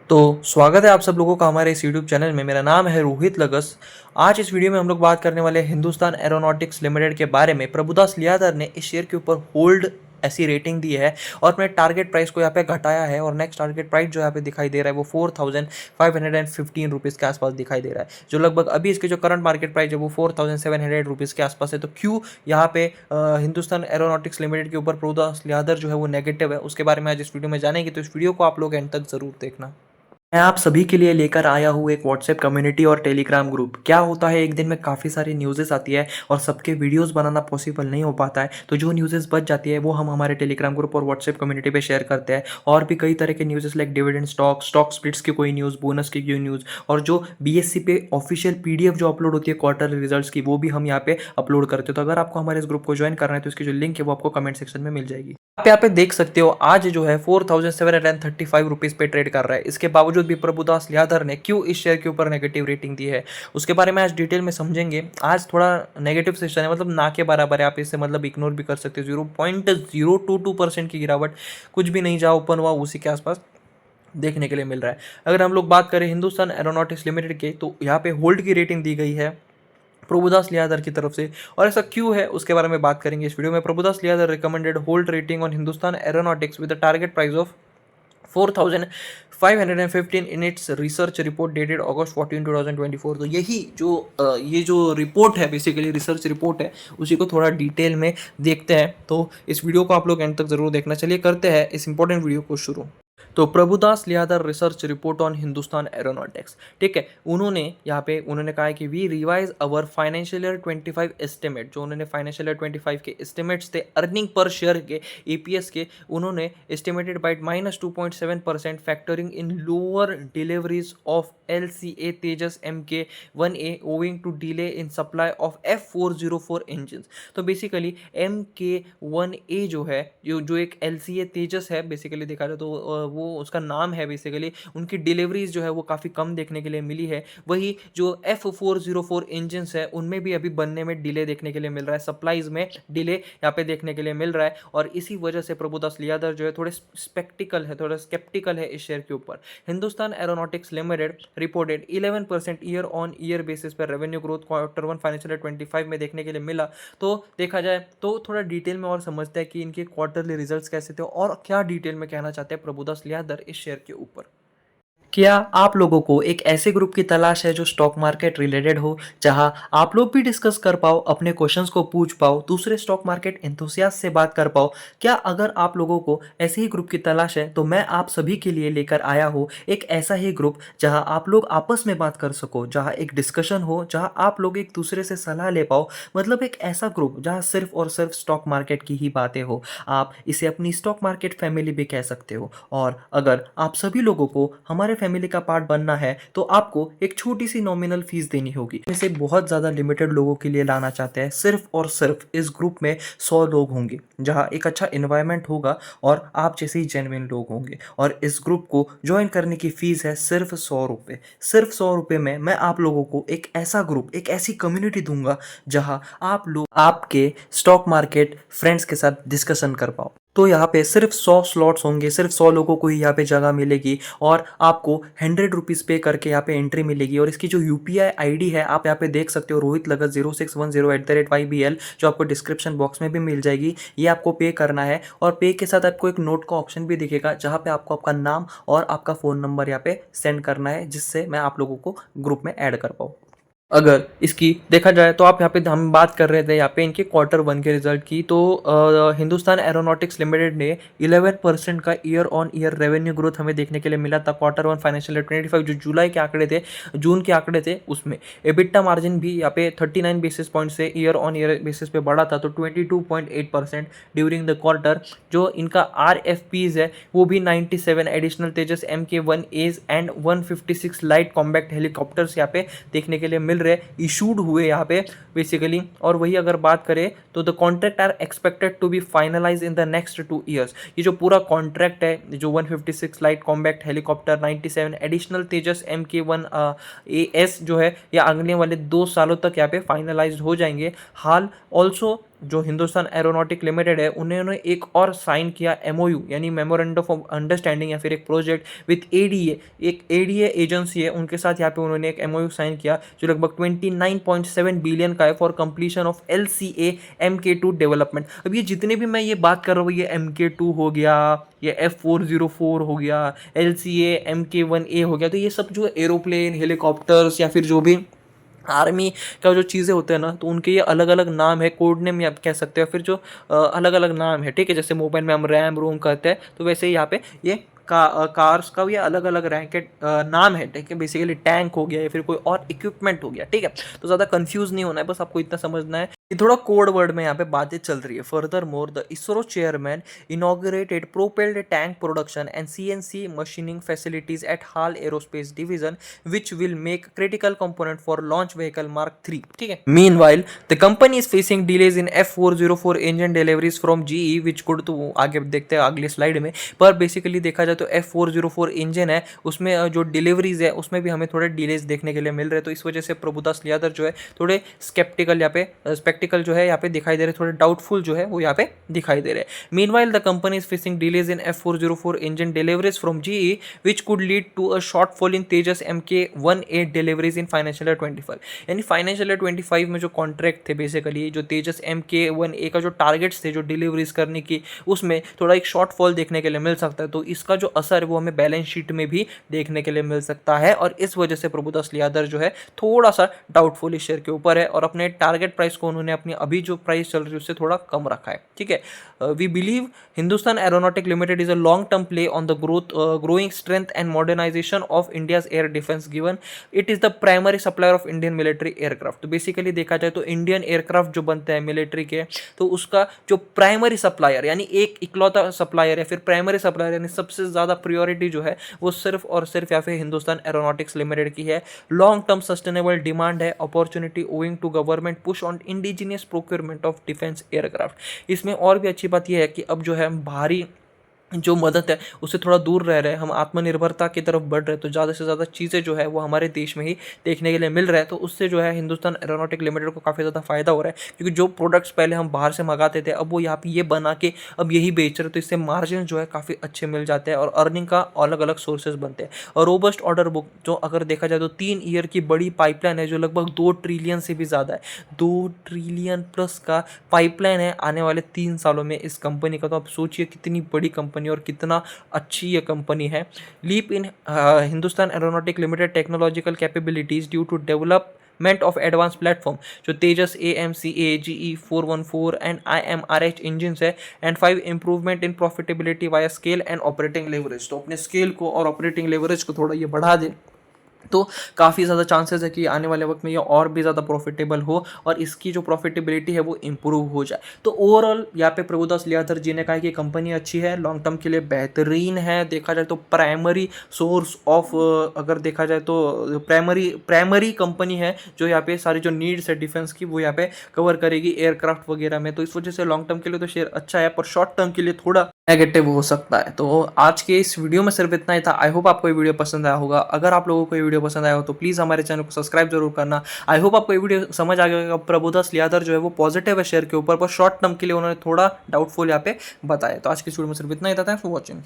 तो स्वागत है आप सब लोगों का हमारे इस यूट्यूब चैनल में। मेरा नाम है रोहित लगस। आज इस वीडियो में हम लोग बात करने वाले हैं हिंदुस्तान एरोनॉटिक्स लिमिटेड के बारे में। प्रभुदास लियादर ने इस शेयर के ऊपर होल्ड ऐसी रेटिंग दी है और अपने टारगेट प्राइस को यहाँ पे घटाया है और नेक्स्ट टारगेट प्राइस जो यहाँ पे दिखाई दे रहा है वो 4515 रुपीज़ के आसपास दिखाई दे रहा है, जो लगभग अभी इसके जो करंट मार्केट प्राइस है वो 4700 रुपीज़ के आसपास है। तो क्यों यहाँ पे हिंदुस्तान एरोनॉटिक्स लिमिटेड के ऊपर प्रभुदास लियादर जो है वो नेगेटिव है, उसके बारे में आज इस वीडियो में जानेंगे। तो इस वीडियो को आप लोग एंड तक जरूर देखना। मैं आप सभी के लिए लेकर आया हूँ एक व्हाट्सएप कम्युनिटी और टेलीग्राम ग्रुप। क्या होता है, एक दिन में काफ़ी सारी न्यूज़ेस आती है और सबके वीडियोस बनाना पॉसिबल नहीं हो पाता है, तो जो न्यूज़ेस बच जाती है वो हम हमारे टेलीग्राम ग्रुप और व्हाट्सएप कम्युनिटी पे शेयर करते हैं। और भी कई तरह के न्यूज़ेस लाइक डिविडेंड स्टॉक स्प्लिट्स की कोई न्यूज़, बोनस की कोई न्यूज़, और जो बीएससी पे ऑफिशियल पीडीएफ जो अपलोड होती है क्वार्टर रिजल्ट्स की, वो भी हम यहाँ पे अपलोड करते हैं। तो अगर आपको हमारे इस ग्रुप को ज्वाइन करना है तो इसकी जो लिंक है वो आपको कमेंट सेक्शन में मिल जाएगी। आप यहाँ पे देख सकते हो आज जो है 4735 रुपीज़ पे ट्रेड कर रहा है। इसके बावजूद भी प्रभुदास लियादर ने क्यों इस शेयर के ऊपर नेगेटिव रेटिंग दी है उसके बारे में आज डिटेल में समझेंगे। आज थोड़ा नेगेटिव सेशन है, मतलब ना के बराबर है, आप इसे मतलब इग्नोर भी कर सकते हो। 0.022% की गिरावट, कुछ भी नहीं जहाँ ओपन हुआ उसी के आसपास देखने के लिए मिल रहा है। अगर हम लोग बात करें हिंदुस्तान एरोनॉटिक्स लिमिटेड के, तो यहाँ पे होल्ड की रेटिंग दी गई है प्रभुदास लियादर की तरफ से, और ऐसा क्यों है उसके बारे में बात करेंगे इस वीडियो में। Prabhudas Lilladher recommended hold rating on Hindustan aeronautics with target price of 4515 in its research report dated August 14 2024। तो यही जो ये जो रिपोर्ट है, बेसिकली रिसर्च रिपोर्ट है, उसी को थोड़ा डिटेल में देखते हैं। तो इस वीडियो को आप लोग एंड तक जरूर देखना। चलिए करते हैं इस इंपॉर्टेंट वीडियो को शुरू। तो Prabhudas Lilladher research report on Hindustan aeronautics, ठीक है, उन्होंने कहा है कि we revise our financial year 25 estimate. जो उन्होंने फाइनेंशियल ईयर 25 के एस्टिमेट्स थे अर्निंग पर शेयर के, एपीएस के, उन्होंने estimated by -2.7% factoring in lower deliveries of LCA Tejas MK1A owing to delay in supply of F404 engine. तो बेसिकली MK1A जो है, जो एक LCA तेजस है, बेसिकली देखा जाए तो वो उसका नाम है, बेसिकली उनकी डिलीवरीज जो है वो काफ़ी कम देखने के लिए मिली है। वही जो F404 इंजन्स है उनमें भी अभी बनने में डिले देखने के लिए मिल रहा है, सप्लाईज में डिले यहाँ पे देखने के लिए मिल रहा है। और इसी वजह से प्रभुदास लियादर जो है थोड़े स्केप्टिकल है इस शेयर के ऊपर। Hindustan aeronautics limited reported 11% year on year basis पर revenue growth Q1 financial year 25 में देखने के लिए मिला। तो देखा जाए तो थोड़ा डिटेल में और समझते हैं कि इनके क्वार्टरली रिजल्ट्स कैसे थे और क्या डिटेल में कहना चाहते हैं प्रभुदास लियादर इस शेयर के ऊपर। क्या आप लोगों को एक ऐसे ग्रुप की तलाश है जो स्टॉक मार्केट रिलेटेड हो, जहां आप लोग भी डिस्कस कर पाओ, अपने क्वेश्चंस को पूछ पाओ, दूसरे स्टॉक मार्केट एंथुसियास्ट से बात कर पाओ? क्या अगर आप लोगों को ऐसे ही ग्रुप की तलाश है तो मैं आप सभी के लिए लेकर आया हूँ एक ऐसा ही ग्रुप जहां आप लोग आपस में बात कर सको, जहां एक डिस्कशन हो, जहां आप लोग एक दूसरे से सलाह ले पाओ। मतलब एक ऐसा ग्रुप जहां सिर्फ और सिर्फ स्टॉक मार्केट की ही बातें हो। आप इसे अपनी स्टॉक मार्केट फैमिली भी कह सकते हो। और अगर आप सभी लोगों को हमारे फैमिली का पार्ट बनना है तो आपको एक छोटी सी नॉमिनल फीस देनी होगी। इसे बहुत ज़्यादा लिमिटेड लोगों के लिए लाना चाहते हैं। सिर्फ और सिर्फ इस ग्रुप में 100 लोग होंगे, जहां एक अच्छा इन्वायरमेंट होगा और आप जैसे ही जेन्युइन लोग होंगे। और इस ग्रुप को ज्वाइन करने की फीस है सिर्फ 100 रुपये। सिर्फ 100 रुपये में मैं आप लोगों को एक ऐसा ग्रुप, एक ऐसी कम्युनिटी दूंगा जहां आप लोग आपके स्टॉक मार्केट फ्रेंड्स के साथ डिस्कशन कर पाओ। तो यहाँ पे सिर्फ 100 स्लॉट्स होंगे, सिर्फ 100 लोगों को ही यहाँ पे जगह मिलेगी और आपको 100 रुपीज़ पे करके यहाँ पे एंट्री मिलेगी। और इसकी जो UPI ID है आप यहाँ पे देख सकते हो, रोहित लगत 0610 जो आपको डिस्क्रिप्शन बॉक्स में भी मिल जाएगी। ये आपको पे करना है और पे के साथ आपको एक नोट का ऑप्शन भी दिखेगा जहाँ पे आपको आपका नाम और आपका फ़ोन नंबर यहाँ पे सेंड करना है, जिससे मैं आप लोगों को ग्रुप में ऐड कर पाऊँ। अगर इसकी देखा जाए तो आप यहाँ पे हम बात कर रहे थे यहाँ पे इनके Q1 के रिजल्ट की, तो हिंदुस्तान एरोनॉटिक्स लिमिटेड ने 11% का year on year revenue growth हमें देखने के लिए मिला था Q1 फाइनेंशियल ईयर 25। जो जुलाई के आंकड़े थे, जून के आंकड़े थे, उसमें एबिटा मार्जिन भी यहाँ पे 39 बेसिस पॉइंट से ईयर ऑन ईयर बेसिस पे बढ़ा था, तो 22.8% ड्यूरिंग द क्वार्टर। जो इनका RFPs है वो भी 97 additional Tejas MK1As and 156 light combat helicopters यहाँ पे देखने के लिए मिल रहे इशूड हुए यहाँ पे बेसिकली। और वही अगर बात करें तो the contract are expected to be finalise in the next 2 years. ये जो पूरा कॉन्ट्रैक्ट है, जो 156 light combat helicopter, 97 additional Tejas MK1AS जो है, या अगले वाले 2 सालों तक यहाँ पे फाइनलाइज हो जाएंगे। हाल ऑल्सो जो हिंदुस्तान एरोनॉटिक लिमिटेड है उन्होंने एक और साइन किया एमओयू यानी मेमोरेंडम ऑफ अंडरस्टैंडिंग या फिर एक प्रोजेक्ट विथ एडीए, एक एडीए एजेंसी है उनके साथ यहाँ पे उन्होंने एक एमओयू साइन किया जो लगभग 29.7 बिलियन का है for completion of LCA MK2 development. अब ये जितने भी मैं ये बात कर रहा हूँ, ये MK2 हो गया, ये F404 हो गया, LCA MK1A हो गया, तो ये सब जो एरोप्लेन, हेलीकॉप्टर्स या फिर जो भी आर्मी का जो चीज़ें होते हैं ना, तो उनके ये अलग अलग नाम है, कोड नेम आप कह सकते हो, फिर जो अलग अलग नाम है, ठीक है। जैसे मोबाइल में हम रैम रोम कहते हैं, तो वैसे ही यहाँ पे ये कार्स का भी अलग अलग रैंक के नाम है, ठीक है। बेसिकली टैंक हो गया या फिर कोई और इक्विपमेंट हो गया, ठीक है। तो ज़्यादा कंफ्यूज नहीं होना है, बस आपको इतना समझना है। ये थोड़ा कोड वर्ड में यहाँ पे बातें चल रही है। Further more the ISRO chairman inaugurated propelled tank production and CNC machining facilities eight hall aerospace division which will make critical component for launch vehicle Mark 3, ठीक है। Meanwhile the company is facing delays in F404 engine deliveries from GE which could, तो आगे देखते हैं अगले slide में। पर basically देखा जाए तो F404 इंजन है, उसमें जो डिलीवरीज है उसमें भी हमें थोड़े डिलेज देखने के लिए मिल रहे हैं। तो इस वजह से प्रभुदास लियादर जो है थोड़े स्केप्टिकल यहाँ पे स्पेक्टिकल जो है यहाँ पे दिखाई दे रहे, थोड़े डाउटफुल जो है वो यहाँ पे दिखाई दे रहे हैं। Meanwhile the company is facing delays in F404 engine deliveries from GE which could lead to a shortfall in Tejas MK1A deliveries in financial year 25, यानी फाइनेंशियल ईयर 25 में जो कॉन्ट्रैक्ट थे बेसिकली, जो तेजस MK1A का जो टारगेट्स थे जो डिलीवरीज करने की, उसमें थोड़ा एक शॉर्टफॉल देखने के लिए मिल सकता है। तो इसका जो असर है वो हमें बैलेंस शीट में भी देखने के लिए मिल सकता है, और इस वजह से प्रभुदास लियादर जो है थोड़ा सा डाउटफुल इस शेयर के ऊपर है, और अपने टारगेट प्राइस को उन्होंने अपनी अभी जो प्राइस चल रही है उससे थोड़ा कम रखा है, ठीक है। We believe Hindustan aeronautic limited is a long term play on the growing strength and modernisation of India's air defence given it is the primary supplier of Indian military aircraft. तो बेसिकली देखा जाए तो इंडियन एयरक्राफ्ट जो बनते हैं military के, तो उसका जो प्राइमरी सप्लायर यानी एक इकलौता सप्लायर या फिर प्राइमरी सप्लायर यानी सबसे ज़्यादा प्रियोरिटी जो है वो सिर्फ और सिर्फ या फिर हिंदुस्तान एरोनॉटिक्स लिमिटेड की है। लॉन्ग टर्म सस्टेनेबल डिमांड है, opportunity owing to government push on indigenous procurement of defence aircraft. इसमें और भी अच्छी बात यह है कि अब जो है हम बाहरी जो मदद है उससे थोड़ा दूर रह रहे हैं, हम आत्मनिर्भरता की तरफ बढ़ रहे हैं, तो ज़्यादा से ज़्यादा चीज़ें जो है वो हमारे देश में ही देखने के लिए मिल रहा है। तो उससे जो है हिंदुस्तान एरोनॉटिक लिमिटेड को काफ़ी ज़्यादा फायदा हो रहा है, क्योंकि जो प्रोडक्ट्स पहले हम बाहर से मंगाते थे अब वो यहाँ पे ये बना के अब यही बेच रहे हैं, तो इससे मार्जिन जो है काफ़ी अच्छे मिल जाते हैं और अर्निंग का अलग अलग सोर्सेज बनते हैं। और रोबस्ट ऑर्डर बुक जो अगर देखा जाए तो 3 ईयर की बड़ी पाइपलाइन है जो लगभग 2 ट्रिलियन से भी ज़्यादा है, 2 ट्रिलियन प्लस का पाइपलाइन है आने वाले 3 सालों में इस कंपनी का। तो आप सोचिए कितनी बड़ी कंपनी और कितना अच्छी ये कंपनी है। Leap in Hindustan aeronautic limited technological capabilities due to development of advance platform जो Tejas AMCA GE414 and IMRH engine है, and 5 improvement in profitability via scale and operating leverage. तो अपने स्केल को और ऑपरेटिंग लेवरेज को थोड़ा ये बढ़ा दे तो काफ़ी ज़्यादा चांसेस है कि आने वाले वक्त में ये और भी ज़्यादा प्रॉफिटेबल हो और इसकी जो प्रॉफिटेबिलिटी है वो इम्प्रूव हो जाए। तो ओवरऑल यहाँ पे प्रभुदास लियादर जी ने कहा कि कंपनी अच्छी है, लॉन्ग टर्म के लिए बेहतरीन है। देखा जाए तो प्राइमरी सोर्स ऑफ अगर देखा जाए तो प्राइमरी कंपनी है जो यहाँ पे सारी जो नीड्स है डिफेंस की वो यहाँ पे कवर करेगी एयरक्राफ्ट वगैरह में। तो इस वजह से लॉन्ग टर्म के लिए तो शेयर अच्छा है, पर शॉर्ट टर्म के लिए थोड़ा नेगेटिव हो सकता है। तो आज के इस वीडियो में सिर्फ इतना ही था। आई होप आपको ये वीडियो पसंद आया होगा। अगर आप लोगों को ये वीडियो पसंद आया हो तो प्लीज़ हमारे चैनल को सब्सक्राइब जरूर करना। आई होप आपको ये वीडियो समझ आ गया होगा। प्रभुदास लियादर जो है वो पॉजिटिव है शेयर के ऊपर, पर शॉर्ट टर्म के लिए उन्होंने थोड़ा डाउटफुल यहाँ पे बताया। तो आज की वीडियो में सिर्फ इतना ही था। Thanks for watching.